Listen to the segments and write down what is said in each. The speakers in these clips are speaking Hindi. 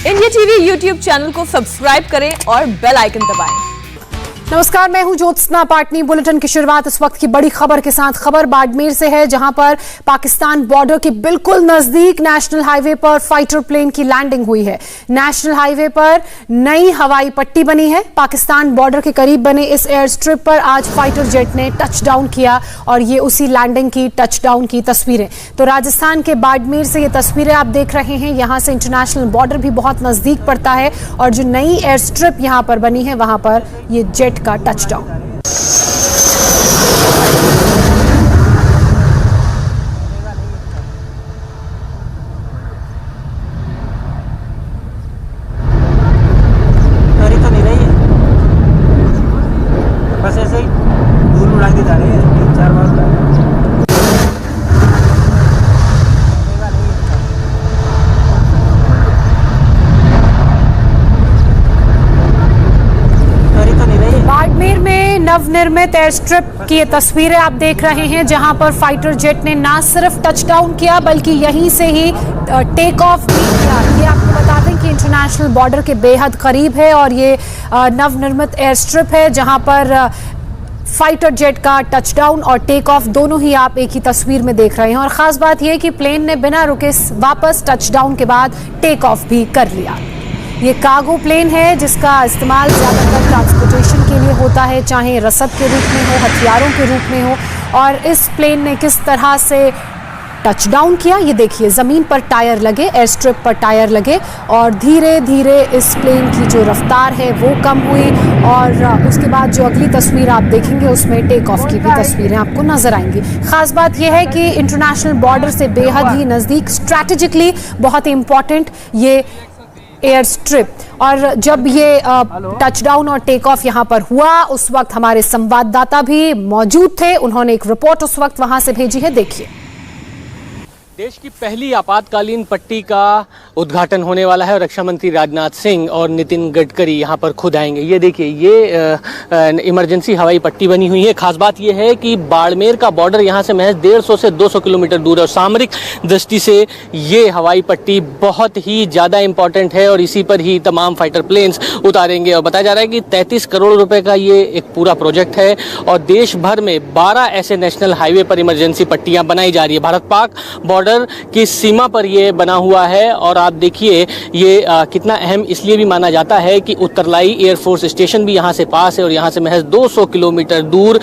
इंडिया टीवी यूट्यूब चैनल को सब्सक्राइब करें और बेल आइकन दबाएं। नमस्कार, मैं हूं ज्योत्सना पाटनी। बुलेटिन की शुरुआत इस वक्त की बड़ी खबर के साथ। खबर बाड़मेर से है, जहां पर पाकिस्तान बॉर्डर के बिल्कुल नजदीक नेशनल हाईवे पर फाइटर प्लेन की लैंडिंग हुई है। नेशनल हाईवे पर नई हवाई पट्टी बनी है। पाकिस्तान बॉर्डर के करीब बने इस एयर स्ट्रिप पर आज फाइटर जेट ने टच डाउन किया और ये उसी लैंडिंग की, टच डाउन की तस्वीरें। तो राजस्थान के बाड़मेर से ये तस्वीरें आप देख रहे हैं। यहां से इंटरनेशनल बॉर्डर भी बहुत नजदीक पड़ता है और जो नई एयर स्ट्रिप यहां पर बनी है, वहां पर ये जेट का टचडाउन। तो नहीं रही है, बस ऐसे ही दूर उड़ा के जा रहे हैं। 3-4 बार बाड़मेर में नवनिर्मित एयर स्ट्रिप की ये तस्वीरें आप देख रहे हैं, जहां पर फाइटर जेट ने ना सिर्फ टच डाउन किया बल्कि यहीं से ही टेक ऑफ भी किया। ये आपको बता दें कि इंटरनेशनल बॉर्डर के बेहद करीब है और ये नवनिर्मित एयर स्ट्रिप है, जहां पर फाइटर जेट का टच डाउन और टेक ऑफ दोनों ही आप एक ही तस्वीर में देख रहे हैं। और खास बात यह कि प्लेन ने बिना रुके वापस टच डाउन के बाद टेक ऑफ भी कर लिया। ये कार्गो प्लेन है जिसका इस्तेमाल ज़्यादातर ट्रांसपोर्टेशन के लिए होता है, चाहे रसद के रूप में हो, हथियारों के रूप में हो। और इस प्लेन ने किस तरह से टच डाउन किया, ये देखिए। ज़मीन पर टायर लगे, एयर स्ट्रिप पर टायर लगे और धीरे धीरे इस प्लेन की जो रफ्तार है वो कम हुई और उसके बाद जो अगली तस्वीर आप देखेंगे उसमें टेक ऑफ की भी तस्वीरें आपको नजर आएंगी। खास बात यह है कि इंटरनेशनल बॉर्डर से बेहद ही नज़दीक, स्ट्रैटेजिकली बहुत ही इंपॉर्टेंट ये एयर स्ट्रिप। और जब ये टचडाउन और टेक ऑफ यहां पर हुआ, उस वक्त हमारे संवाददाता भी मौजूद थे। उन्होंने एक रिपोर्ट उस वक्त वहां से भेजी है, देखिए। देश की पहली आपातकालीन पट्टी का उद्घाटन होने वाला है और रक्षा मंत्री राजनाथ सिंह और नितिन गडकरी यहां पर खुद आएंगे। ये देखिए, ये इमरजेंसी हवाई पट्टी बनी हुई है। खास बात ये है कि बाड़मेर का बॉर्डर यहां से महज 150 से 200 किलोमीटर दूर है और सामरिक दृष्टि से ये हवाई पट्टी बहुत ही ज़्यादा इंपॉर्टेंट है और इसी पर ही तमाम फाइटर प्लेन्स उतारेंगे। और बताया जा रहा है कि 33 करोड़ रुपए का ये एक पूरा प्रोजेक्ट है और देश भर में 12 ऐसे नेशनल हाईवे पर इमरजेंसी पट्टियाँ बनाई जा रही है। भारत पाक बॉर्डर की सीमा पर यह बना हुआ है और आप देखिए ये कितना अहम इसलिए भी माना जाता है कि उत्तरलाई एयरफोर्स स्टेशन भी यहाँ से पास है और यहाँ से महज 200 किलोमीटर दूर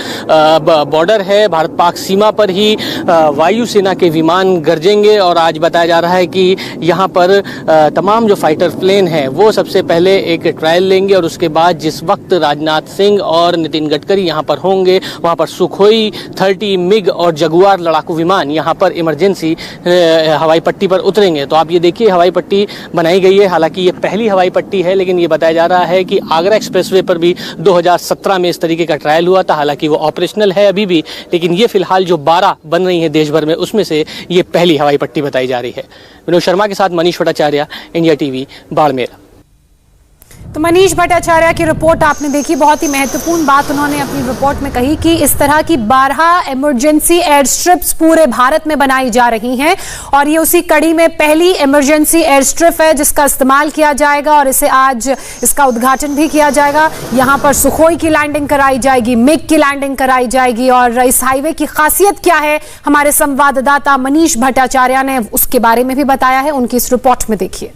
बॉर्डर है। भारत पाक सीमा पर ही वायुसेना के विमान गरजेंगे और आज बताया जा रहा है कि यहाँ पर तमाम जो फाइटर प्लेन हैं वो सबसे पहले एक ट्रायल लेंगे और उसके बाद जिस वक्त राजनाथ सिंह और नितिन गडकरी यहाँ पर होंगे, वहाँ पर सुखोई 30 मिग और जगुआर लड़ाकू विमान यहाँ पर इमरजेंसी हवाई पट्टी पर उतरेंगे। तो आप ये देखिए, हवाई पट्टी बनाई गई है। हालांकि ये पहली हवाई पट्टी है, लेकिन ये बताया जा रहा है कि आगरा एक्सप्रेसवे पर भी 2017 में इस तरीके का ट्रायल हुआ था। हालांकि वो ऑपरेशनल है अभी भी, लेकिन ये फिलहाल जो 12 बन रही है देश भर में, उसमें से ये पहली हवाई पट्टी बताई जा रही है। विनोद शर्मा के साथ मनीष भट्टाचार्य, इंडिया टीवी, बाड़मेर। तो मनीष भट्टाचार्य की रिपोर्ट आपने देखी। बहुत ही महत्वपूर्ण बात उन्होंने अपनी रिपोर्ट में कही कि इस तरह की 12 इमरजेंसी एयर स्ट्रिप्स पूरे भारत में बनाई जा रही हैं और ये उसी कड़ी में पहली इमरजेंसी एयर स्ट्रिप है जिसका इस्तेमाल किया जाएगा और इसे आज इसका उद्घाटन भी किया जाएगा। यहाँ पर सुखोई की लैंडिंग कराई जाएगी, मिग की लैंडिंग कराई जाएगी। और इस हाईवे की खासियत क्या है, हमारे संवाददाता मनीष भट्टाचार्य ने उसके बारे में भी बताया है। उनकी इस रिपोर्ट में देखिए।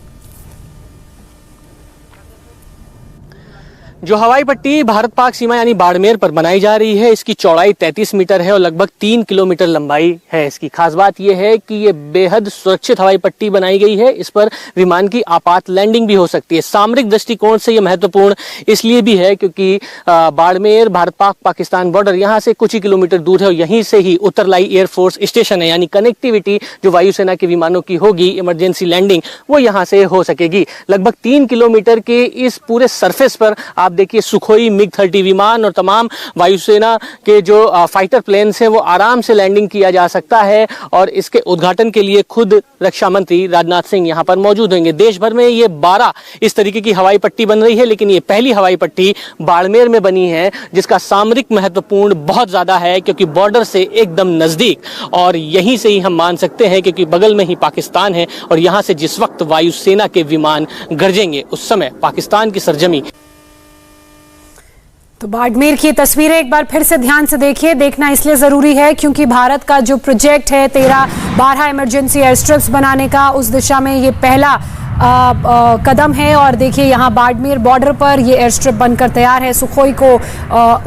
जो हवाई पट्टी भारत पाक सीमा यानी बाड़मेर पर बनाई जा रही है, इसकी चौड़ाई 33 मीटर है और लगभग 3 किलोमीटर लंबाई है। इसकी खास बात यह है कि ये बेहद सुरक्षित हवाई पट्टी बनाई गई है। इस पर विमान की आपात लैंडिंग भी हो सकती है। सामरिक दृष्टिकोण से यह महत्वपूर्ण इसलिए भी है क्योंकि बाड़मेर भारत पाक पाकिस्तान बॉर्डर यहाँ से कुछ ही किलोमीटर दूर है और यहीं से ही उत्तरलाई एयरफोर्स स्टेशन है, यानी कनेक्टिविटी जो वायुसेना के विमानों की होगी, इमरजेंसी लैंडिंग वो यहाँ से हो सकेगी। लगभग 3 किलोमीटर के इस पूरे सरफेस पर आप देखिए सुखोई MiG-30 विमान और तमाम वायुसेना के जो फाइटर प्लेन्स हैं वो आराम से लैंडिंग किया जा सकता है। और इसके उद्घाटन के लिए खुद रक्षा मंत्री राजनाथ सिंह यहाँ पर मौजूद होंगे। देश भर में ये 12 इस तरीके की हवाई पट्टी बन रही है, लेकिन ये पहली हवाई पट्टी बाड़मेर में बनी है, जिसका सामरिक महत्वपूर्ण बहुत ज्यादा है क्योंकि बॉर्डर से एकदम नजदीक। और यहीं से ही हम मान सकते हैं क्योंकि बगल में ही पाकिस्तान है और यहां से जिस वक्त वायुसेना के विमान गरजेंगे उस समय पाकिस्तान की सरजमी। तो बाड़मेर की तस्वीरें एक बार फिर से ध्यान से देखिए। देखना इसलिए जरूरी है क्योंकि भारत का जो प्रोजेक्ट है 13-12 इमरजेंसी एयर स्ट्रिप्स बनाने का, उस दिशा में ये पहला कदम है। और देखिए यहाँ बाड़मेर बॉर्डर पर ये एयर स्ट्रिप बनकर तैयार है। सुखोई को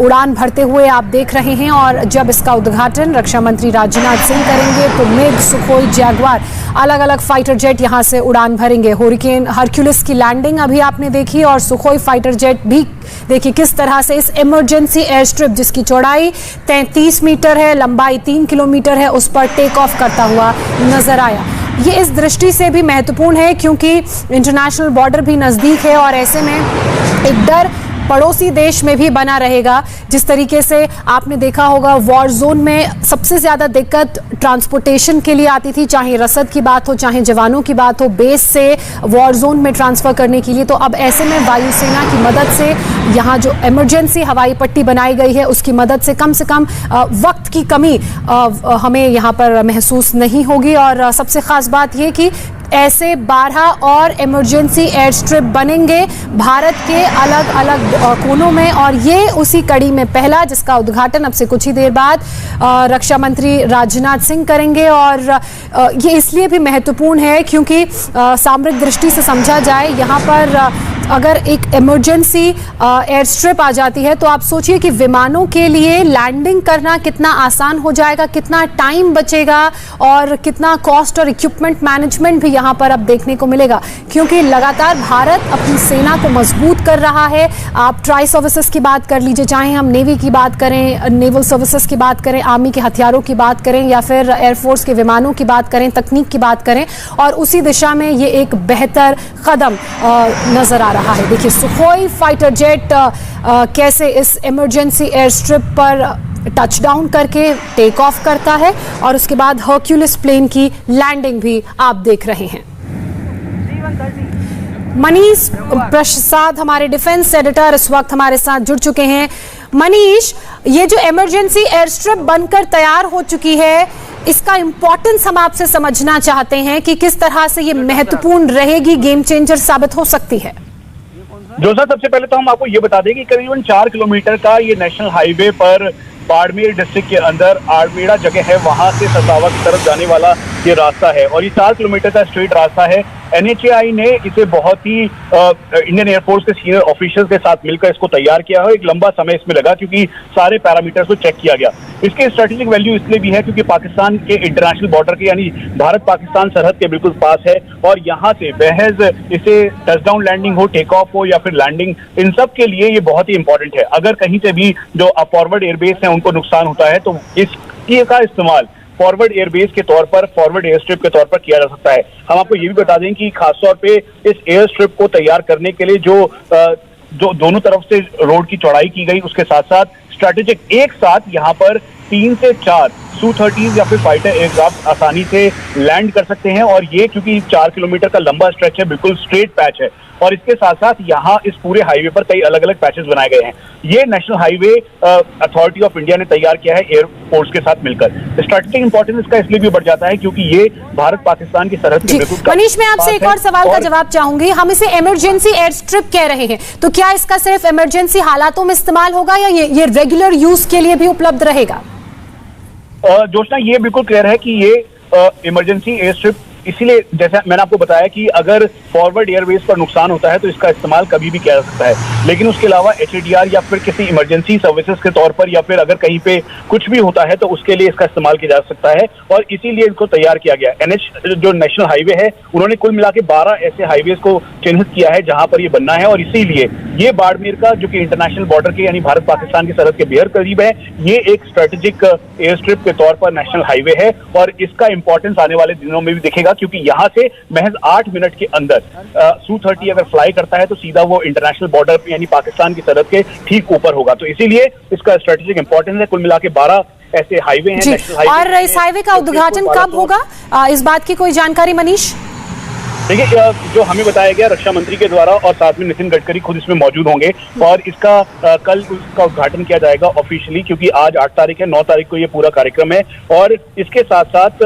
उड़ान भरते हुए आप देख रहे हैं। और जब इसका उद्घाटन रक्षा मंत्री राजनाथ सिंह करेंगे तो मिग, सुखोई, जैगवार अलग अलग फाइटर जेट यहाँ से उड़ान भरेंगे। हुरिकेन हरक्यूलिस की लैंडिंग अभी आपने देखी और सुखोई फाइटर जेट भी देखिए किस तरह से इस इमरजेंसी एयर स्ट्रिप जिसकी चौड़ाई 33 मीटर है, लंबाई 3 किलोमीटर है, उस पर टेक ऑफ करता हुआ नजर आया। ये इस दृष्टि से भी महत्वपूर्ण है क्योंकि इंटरनेशनल बॉर्डर भी नजदीक है और ऐसे में एक डर पड़ोसी देश में भी बना रहेगा। जिस तरीके से आपने देखा होगा वॉर जोन में सबसे ज्यादा दिक्कत ट्रांसपोर्टेशन के लिए आती थी, चाहे रसद की बात हो, चाहे जवानों की बात हो, बेस से वॉर जोन में ट्रांसफर करने के लिए। तो अब ऐसे में वायुसेना की मदद से यहाँ जो इमरजेंसी हवाई पट्टी बनाई गई है उसकी मदद से कम वक्त की कमी हमें यहाँ पर महसूस नहीं होगी। और सबसे खास बात यह कि ऐसे 12 और इमरजेंसी एयर स्ट्रिप बनेंगे भारत के अलग अलग कोनों में। और ये उसी कड़ी में पहला, जिसका उद्घाटन अब से कुछ ही देर बाद रक्षा मंत्री राजनाथ सिंह करेंगे। और ये इसलिए भी महत्वपूर्ण है क्योंकि सामरिक दृष्टि से समझा जाए, यहाँ पर अगर एक इमरजेंसी एयर स्ट्रिप आ जाती है तो आप सोचिए कि विमानों के लिए लैंडिंग करना कितना आसान हो जाएगा, कितना टाइम बचेगा और कितना कॉस्ट और इक्विपमेंट मैनेजमेंट भी यहाँ पर अब देखने को मिलेगा। क्योंकि लगातार भारत अपनी सेना को मजबूत कर रहा है। आप ट्राई सर्विसेज की बात कर लीजिए, चाहे हम नेवी की बात करें, नेवल सर्विसेज की बात करें, आर्मी के हथियारों की बात करें या फिर एयरफोर्स के विमानों की बात करें, तकनीक की बात करें, और उसी दिशा में ये एक बेहतर कदम नजर आ रहा है। देखिए सुखोई फाइटर जेट कैसे इस इमरजेंसी एयर स्ट्रिप पर टचडाउन करके टेक ऑफ करता है और उसके बाद हरक्यूलिस प्लेन की लैंडिंग भी आप देख रहे हैं। मनीष प्रसाद हमारे डिफेंस एडिटर इस वक्त हमारे साथ जुड़ चुके हैं। मनीष, ये जो इमरजेंसी एयर स्ट्रिप बनकर तैयार हो चुकी है, इसका इंपॉर्टेंस हम आपसे समझना चाहते हैं कि किस तरह से ये महत्वपूर्ण रहेगी, गेम चेंजर साबित हो सकती है। जोसा, सबसे पहले तो हम आपको ये बता दें कि करीबन 4 किलोमीटर का ये नेशनल हाईवे पर बाड़मेर डिस्ट्रिक्ट के अंदर आड़मेड़ा जगह है, वहां से ससावा की तरफ जाने वाला ये रास्ता है और ये 4 किलोमीटर का स्ट्रेट रास्ता है। NHAI ने इसे बहुत ही इंडियन एयरफोर्स के सीनियर ऑफिसर्स के साथ मिलकर इसको तैयार किया है। एक लंबा समय इसमें लगा क्योंकि सारे पैरामीटर्स को चेक किया गया। इसके स्ट्रेटेजिक वैल्यू इसलिए भी है क्योंकि पाकिस्तान के इंटरनेशनल बॉर्डर के यानी भारत पाकिस्तान सरहद के बिल्कुल पास है और यहाँ से महज इसे टचडाउन लैंडिंग हो, टेक ऑफ हो या फिर लैंडिंग, इन सब के लिए ये बहुत ही इंपॉर्टेंट है। अगर कहीं से भी जो फॉरवर्ड एयरबेस है उनको नुकसान होता है तो इसका इस्तेमाल फॉरवर्ड एयरबेस के तौर पर, फॉरवर्ड एयर स्ट्रिप के तौर पर किया जा सकता है। हम आपको ये भी बता दें कि खासतौर पे इस एयर स्ट्रिप को तैयार करने के लिए जो दोनों तरफ से रोड की चौड़ाई की गई, उसके साथ साथ स्ट्रेटेजिक एक साथ यहाँ पर 3 से 4 Su-30 या फिर फाइटर एयरक्राफ्ट आसानी से लैंड कर सकते हैं। और ये क्योंकि 4 किलोमीटर का लंबा स्ट्रेच है, बिल्कुल स्ट्रेट पैच है और इसके साथ साथ यहाँ इस पूरे हाईवे पर कई अलग अलग पैचेस बनाए गए हैं। ये national highway authority of India ने तैयार किया है एयरफोर्स के साथ मिलकर। स्ट्रेटेजिक इंपॉर्टेंस इसका इसलिए भी बढ़ जाता है क्योंकि ये भारत पाकिस्तान की सरहद के बिल्कुल। मनीष, मैं आपसे एक और सवाल का जवाब चाहूंगी। हम इसे इमरजेंसी एयर स्ट्रिप कह रहे हैं, तो क्या इसका सिर्फ इमरजेंसी हालातों में इस्तेमाल होगा या ये रेगुलर यूज के लिए भी उपलब्ध रहेगा? जोशना, ये बिल्कुल क्लियर है कि ये इमरजेंसी एयर स्ट्रिप इसीलिए, जैसा मैंने आपको बताया कि अगर फॉरवर्ड एयरवेज पर नुकसान होता है तो इसका इस्तेमाल कभी भी किया जा सकता है, लेकिन उसके अलावा HADR या फिर किसी इमरजेंसी सर्विसेज के तौर पर या फिर अगर कहीं पे कुछ भी होता है तो उसके लिए इसका इस्तेमाल किया जा सकता है और इसीलिए इनको तैयार किया गया। जो नेशनल हाईवे है उन्होंने कुल मिला के 12 ऐसे हाईवेज को चिन्हित किया है जहां पर ये बनना है और इसीलिए ये बाड़मेर का, जो कि इंटरनेशनल बॉर्डर के यानी भारत पाकिस्तान की सरहद के बेहद करीब है, ये एक स्ट्रेटेजिक एयर स्ट्रिप के तौर पर नेशनल हाईवे है और इसका इंपॉर्टेंस आने वाले दिनों में भी दिखेगा। मिलेगा, क्योंकि यहाँ से महज 8 मिनट के अंदर Su-30 अगर फ्लाई करता है तो सीधा वो इंटरनेशनल बॉर्डर यानी पाकिस्तान की सरहद के ठीक ऊपर होगा। तो इसीलिए इसका स्ट्रेटेजिक इंपॉर्टेंस है। कुल मिला के 12 ऐसे हाईवे हैं, नेशनल हाईवे। और इस हाईवे का उद्घाटन कब होगा, इस बात की कोई जानकारी मनीष? देखिए, जो हमें बताया गया रक्षा मंत्री के द्वारा और साथ में नितिन गडकरी खुद इसमें मौजूद होंगे और इसका कल उसका उद्घाटन किया जाएगा ऑफिशियली, क्योंकि आज 8 तारीख है, 9 तारीख को ये पूरा कार्यक्रम है। और इसके साथ साथ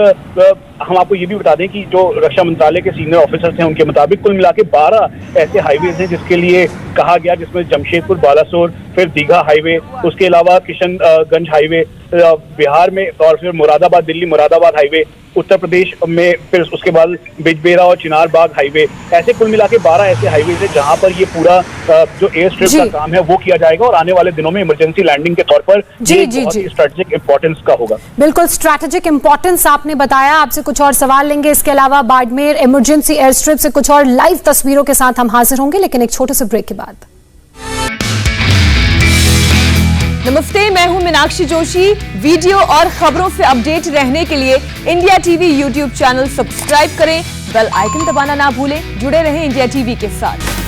हम आपको ये भी बता दें कि जो रक्षा मंत्रालय के सीनियर ऑफिसर्स हैं उनके मुताबिक कुल मिला के 12 ऐसे हाईवेज हैं जिसके लिए कहा गया, जिसमें जमशेदपुर बालासोर, फिर दीघा हाईवे, उसके अलावा किशनगंज हाईवे बिहार में, और फिर मुरादाबाद दिल्ली मुरादाबाद हाईवे उत्तर प्रदेश में, फिर उसके बाद बिजबेरा और चिनार बाग हाईवे। ऐसे कुल मिला के 12 ऐसे हाईवे है जहां पर ये पूरा जो एयर स्ट्रिप का काम है वो किया जाएगा और आने वाले दिनों में इमरजेंसी लैंडिंग के तौर पर स्ट्रेटेजिक इंपॉर्टेंस का होगा। बिल्कुल स्ट्रेटेजिक इंपॉर्टेंस आपने बताया। आपसे कुछ और सवाल लेंगे, इसके अलावा बाड़मेर इमरजेंसी एयर स्ट्रिप से कुछ और लाइव तस्वीरों के साथ हम हाजिर होंगे, लेकिन एक छोटे से ब्रेक के बाद। नमस्ते, मैं हूं मीनाक्षी जोशी। वीडियो और खबरों से अपडेट रहने के लिए India TV YouTube channel subscribe करें, बेल आइकन दबाना ना भूलें। जुड़े रहें इंडिया टीवी के साथ।